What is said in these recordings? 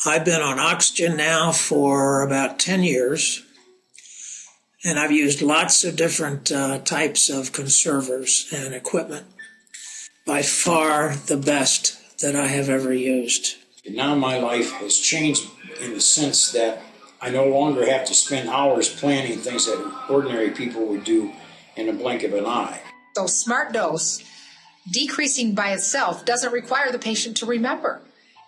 I've been on oxygen now for about 10 years, and I've used lots of different types of conservers and equipment. By far the best that I have ever used. Now my life has changed in the sense that I no longer have to spend hours planning things that ordinary people would do in a blink of an eye. So SmartDose, decreasing by itself, doesn't require the patient to remember.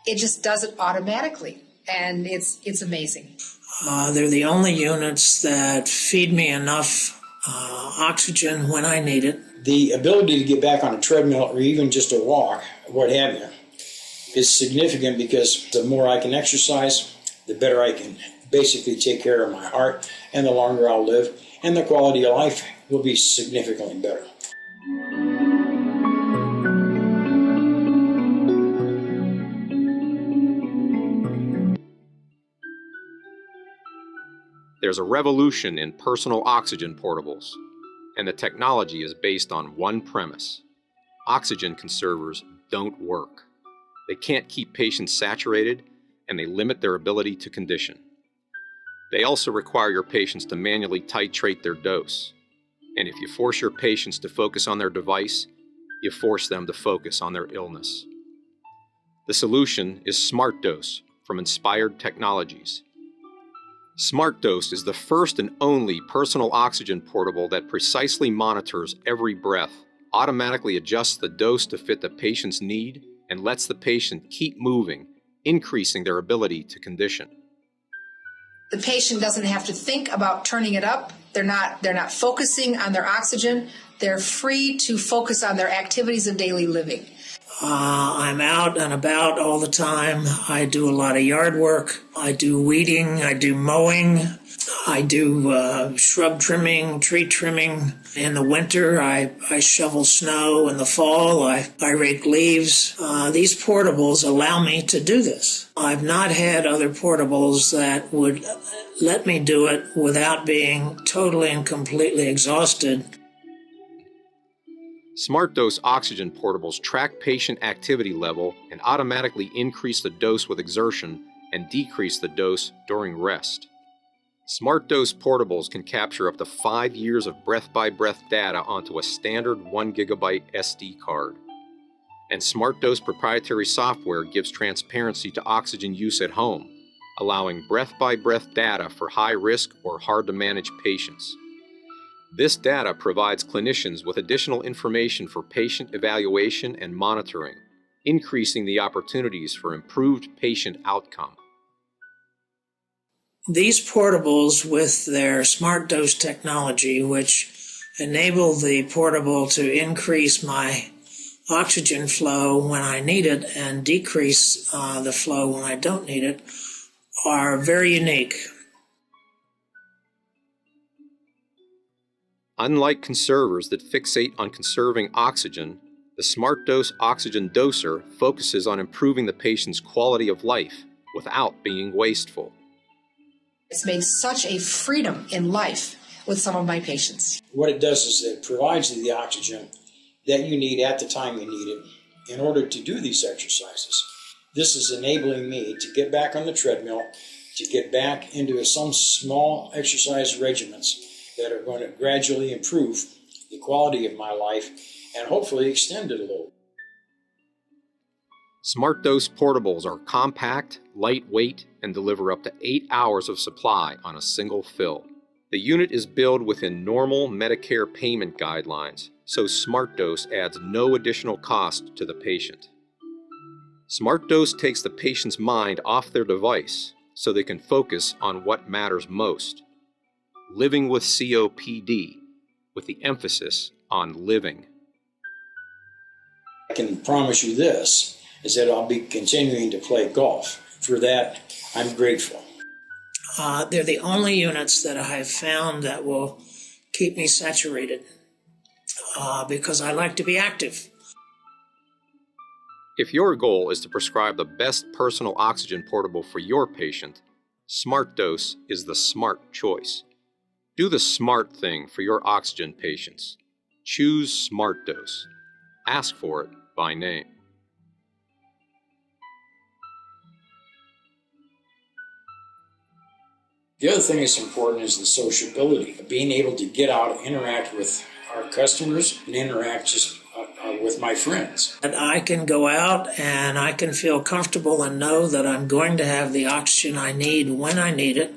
It just does it automatically, and it's amazing. They're the only units that feed me enough oxygen when I need it. The ability to get back on a treadmill or even just a walk, what have you, is significant because the more I can exercise, the better I can basically take care of my heart, and the longer I'll live, and the quality of life will be significantly better. There's a revolution in personal oxygen portables, and the technology is based on one premise. Oxygen conservers don't work. They can't keep patients saturated, and they limit their ability to condition. They also require your patients to manually titrate their dose. And if you force your patients to focus on their device, you force them to focus on their illness. The solution is SmartDose from Inspired Technologies. SmartDose is the first and only personal oxygen portable that precisely monitors every breath, automatically adjusts the dose to fit the patient's need, and lets the patient keep moving, increasing their ability to condition. The patient doesn't have to think about turning it up. They're not focusing on their oxygen. They're free to focus on their activities of daily living. I'm out and about all the time. I do a lot of yard work. I do weeding. I do mowing. I do shrub trimming, tree trimming. In the winter, I shovel snow. In the fall, I rake leaves. These portables allow me to do this. I've not had other portables that would let me do it without being totally and completely exhausted. SmartDose oxygen portables track patient activity level and automatically increase the dose with exertion and decrease the dose during rest. SmartDose portables can capture up to 5 years of breath-by-breath data onto a standard 1 GB SD card. And SmartDose proprietary software gives transparency to oxygen use at home, allowing breath-by-breath data for high-risk or hard-to-manage patients. This data provides clinicians with additional information for patient evaluation and monitoring, increasing the opportunities for improved patient outcome. These portables with their SmartDose technology, which enable the portable to increase my oxygen flow when I need it and decrease the flow when I don't need it, are very unique. Unlike conservers that fixate on conserving oxygen, the SmartDose oxygen doser focuses on improving the patient's quality of life without being wasteful. It's made such a freedom in life with some of my patients. What it does is it provides you the oxygen that you need at the time you need it in order to do these exercises. This is enabling me to get back on the treadmill, to get back into some small exercise regimens that are going to gradually improve the quality of my life and hopefully extend it a little. SmartDose portables are compact, lightweight, and deliver up to 8 hours of supply on a single fill. The unit is billed within normal Medicare payment guidelines, so SmartDose adds no additional cost to the patient. SmartDose takes the patient's mind off their device so they can focus on what matters most: living with COPD, with the emphasis on living. I can promise you this, is that I'll be continuing to play golf. For that, I'm grateful. They're the only units that I have found that will keep me saturated because I like to be active. If your goal is to prescribe the best personal oxygen portable for your patient, SmartDose is the smart choice. Do the smart thing for your oxygen patients. Choose SmartDose. Ask for it by name. The other thing that's important is the sociability, being able to get out and interact with our customers and interact just with my friends. And I can go out and I can feel comfortable and know that I'm going to have the oxygen I need when I need it.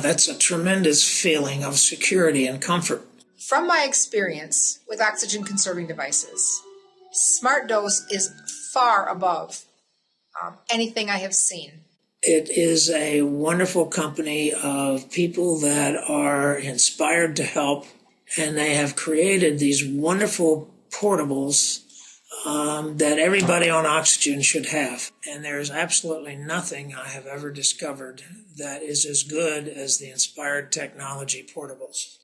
That's a tremendous feeling of security and comfort. From my experience with oxygen conserving devices, SmartDose is far above anything I have seen. It is a wonderful company of people that are inspired to help, and they have created these wonderful portables that everybody on oxygen should have. And there's absolutely nothing I have ever discovered that is as good as the Inspired Technology portables.